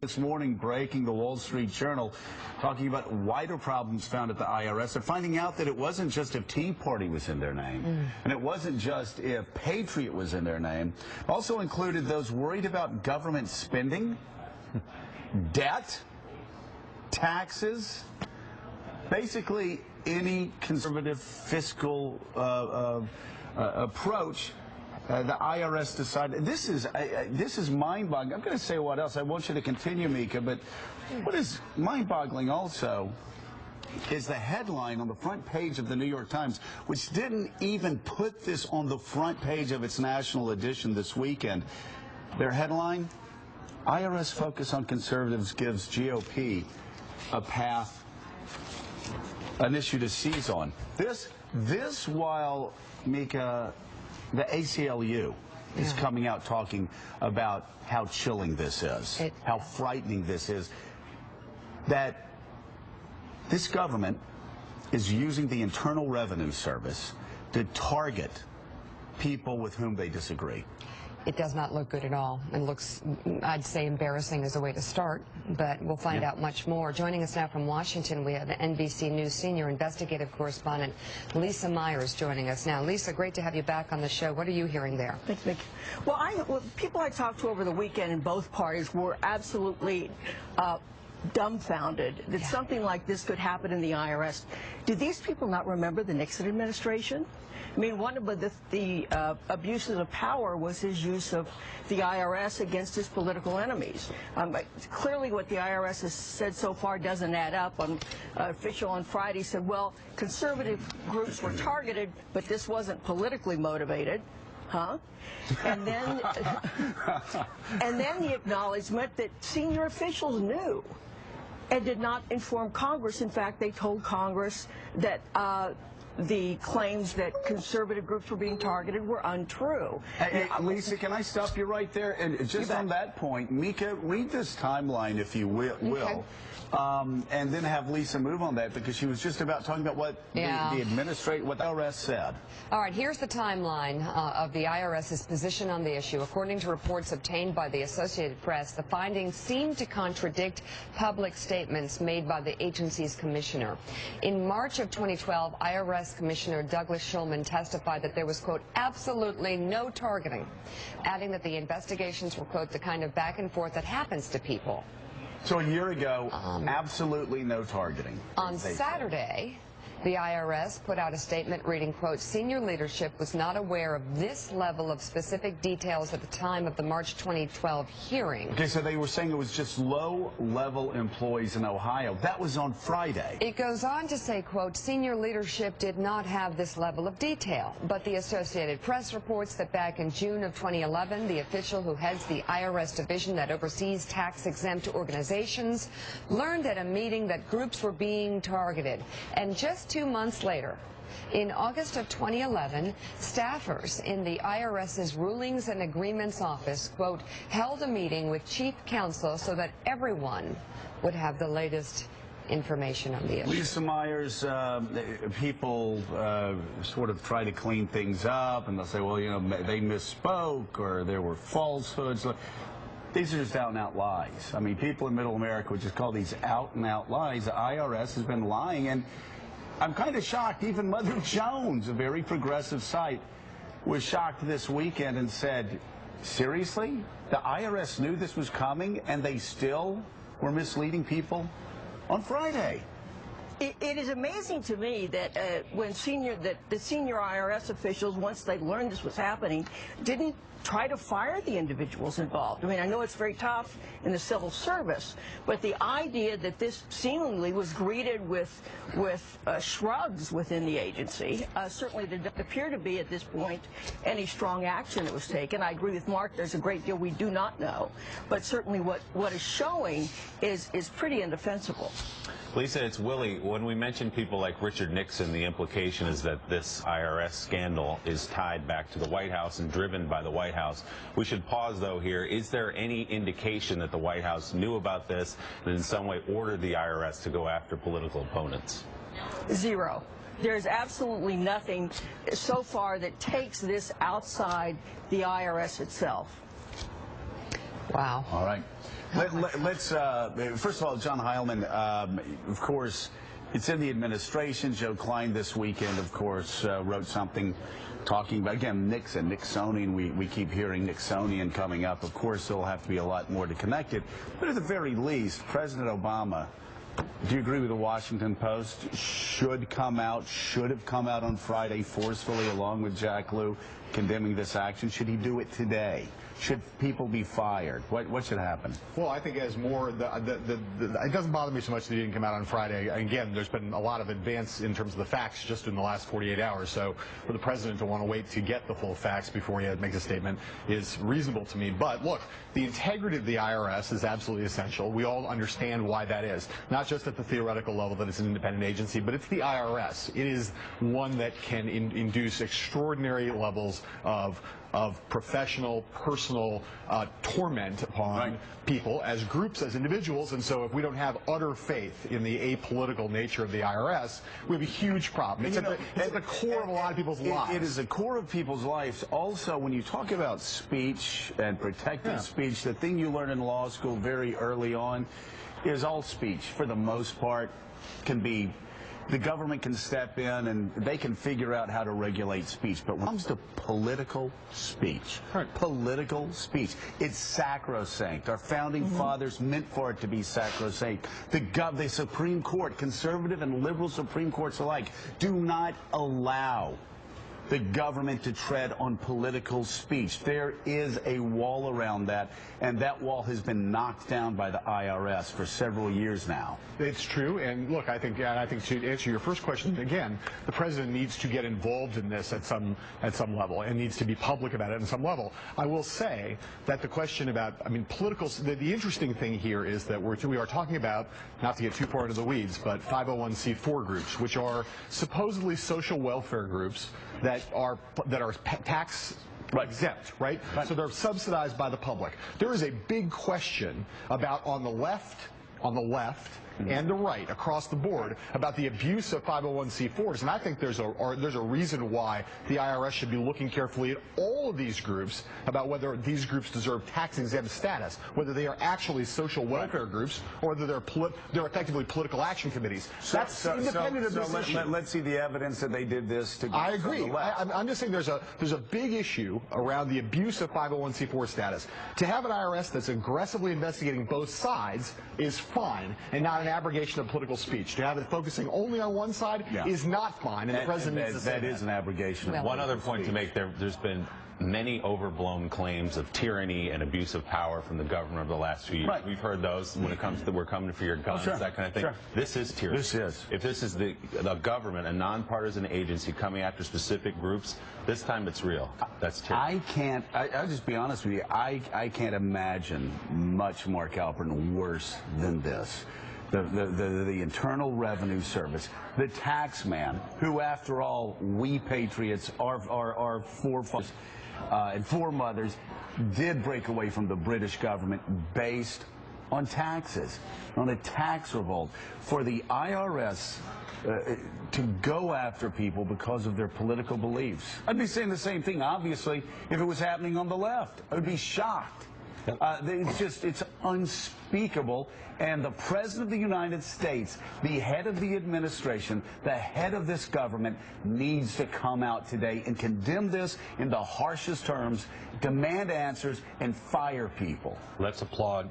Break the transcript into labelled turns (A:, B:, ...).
A: This morning, breaking the Wall Street Journal, talking about wider problems found at the IRS. They're finding out that it wasn't just if Tea Party was in their name, and it wasn't just if Patriot was in their name. It also included those worried about government spending, debt, taxes, basically any conservative fiscal approach. The IRS decided, this is mind-boggling. I'm going to say what else. I want you to continue, Mika, but what is mind-boggling also is the headline on the front page of the New York Times, which didn't even put this on the front page of its national edition this weekend. Their headline, IRS focus on conservatives gives GOP a path, an issue to seize on. This while, Mika, the ACLU is coming out talking about how chilling this is, how frightening this is, that this government is using the Internal Revenue Service to target people with whom they disagree.
B: It does not look good at all. It looks, I'd say, embarrassing as a way to start, but we'll find out much more. Joining us now from Washington, we have NBC News senior investigative correspondent Lisa Myers joining us now. Lisa, great to have you back on the show. What are you hearing there?
C: Thanks, Mick. Well, people I talked to over the weekend in both parties were absolutely dumbfounded that something like this could happen in the IRS. Do these people not remember the Nixon administration? I mean, one of the abuses of power was his use of the IRS against his political enemies. Clearly what the IRS has said so far doesn't add up. An official on Friday said, well, conservative groups were targeted, but this wasn't politically motivated. Huh? And then, and then the acknowledgement that senior officials knew and did not inform Congress. In fact, they told Congress that the claims that conservative groups were being targeted were untrue.
A: Lisa, can I stop you right there? And just on that point, Mika, read this timeline, if you will. Okay. And then have Lisa move on that, because she was just about talking about what the IRS said.
B: All right, here's the timeline of the IRS's position on the issue. According to reports obtained by the Associated Press, the findings seem to contradict public statements made by the agency's commissioner. In March of 2012, IRS Commissioner Douglas Shulman testified that there was, quote, absolutely no targeting, adding that the investigations were, quote, the kind of back and forth that happens to people.
A: So a year ago, absolutely no targeting.
B: On Saturday, the IRS put out a statement reading, quote, senior leadership was not aware of this level of specific details at the time of the March 2012 hearing.
A: Okay, so they were saying it was just low-level employees in Ohio. That was on Friday.
B: It goes on to say, quote, senior leadership did not have this level of detail, but the Associated Press reports that back in June of 2011, the official who heads the IRS division that oversees tax-exempt organizations learned at a meeting that groups were being targeted. And just 2 months later, in August of 2011, staffers in the IRS's Rulings and Agreements Office, quote, held a meeting with chief counsel so that everyone would have the latest information on the issue.
A: Lisa Myers, people sort of try to clean things up, and they'll say, well, you know, they misspoke or there were falsehoods. These are just out-and-out lies. I mean, people in Middle America would just call these out-and-out lies. The IRS has been lying, and I'm kind of shocked. Even Mother Jones, a very progressive site, was shocked this weekend and said, seriously? The IRS knew this was coming and they still were misleading people on Friday?
C: It is amazing to me that when the senior IRS officials, once they learned this was happening, didn't try to fire the individuals involved. I mean, I know it's very tough in the civil service, but the idea that this seemingly was greeted with shrugs within the agency, certainly there doesn't appear to be at this point any strong action that was taken. I agree with Mark, there's a great deal we do not know, but certainly what is showing is pretty indefensible.
D: Lisa, it's Willie. When we mention people like Richard Nixon, the implication is that this IRS scandal is tied back to the White House and driven by the White House. We should pause, though, here. Is there any indication that the White House knew about this and in some way ordered the IRS to go after political opponents?
C: Zero. There's absolutely nothing so far that takes this outside the IRS itself.
B: Wow.
A: All right. Let's, first of all, John Heilman, of course, it's in the administration. Joe Klein this weekend, of course, wrote something talking about, again, Nixonian. We keep hearing Nixonian coming up. Of course, there'll have to be a lot more to connect it. But at the very least, President Obama, do you agree with the Washington Post? Should have come out on Friday forcefully along with Jack Lew condemning this action. Should he do it today? Should people be fired? What should happen?
E: Well, I think as more, it doesn't bother me so much that he didn't come out on Friday. Again, there's been a lot of advance in terms of the facts just in the last 48 hours. So for the president to want to wait to get the full facts before he makes a statement is reasonable to me. But look, the integrity of the IRS is absolutely essential. We all understand why that is. Not just at the theoretical level that it's an independent agency, but it's the IRS. It is one that can induce extraordinary levels of professional, personal torment upon people as groups, as individuals. And so if we don't have utter faith in the apolitical nature of the IRS, we have a huge problem. It's at the core of a lot of people's lives.
A: It is the core of people's lives. Also, when you talk about speech and protected speech, the thing you learn in law school very early on is all speech, for the most part, can be, the government can step in and they can figure out how to regulate speech. But when it comes to political speech, it's sacrosanct. Our founding fathers meant for it to be sacrosanct. The Supreme Court, conservative and liberal Supreme Courts alike, do not allow the government to tread on political speech. There is a wall around that, and that wall has been knocked down by the IRS for several years now.
E: It's true, and look, I think to answer your first question, again, the president needs to get involved in this at some level, and needs to be public about it at some level. I will say that the question about, the interesting thing here is that we are talking about, not to get too far into the weeds, but 501c4 groups, which are supposedly social welfare groups that are tax exempt, right? So they're subsidized by the public. There is a big question about on the left and the right across the board about the abuse of 501c4s, and I think there's a reason why the IRS should be looking carefully at all of these groups about whether these groups deserve tax-exempt status, whether they are actually social welfare groups or whether they're effectively political action committees. That's independent of this issue.
A: Let's see the evidence that they did this to.
E: I agree. I'm just saying there's a big issue around the abuse of 501c4 status. To have an IRS that's aggressively investigating both sides is fine, and not an abrogation of political speech. To have it focusing only on one side is not fine, and the president needs to say
A: that is an abrogation.
D: One other point to make, there's been many overblown claims of tyranny and abuse of power from the government over the last few years. We've heard those when it comes to we're coming for your guns, that kind of thing. This is tyranny.
A: This is.
D: If this is the government, a nonpartisan agency coming after specific groups, this time it's real. That's tyranny.
A: I'll just be honest with you, I can't imagine much, Mark Alpern, worse than this. The Internal Revenue Service, the tax man, who, after all, we patriots, our forefathers and foremothers, did break away from the British government based on taxes, on a tax revolt. For the IRS to go after people because of their political beliefs, I'd be saying the same thing, obviously, if it was happening on the left. I would be shocked. It's unspeakable. And the President of the United States, the head of the administration, the head of this government, needs to come out today and condemn this in the harshest terms, demand answers, and fire people.
D: Let's applaud.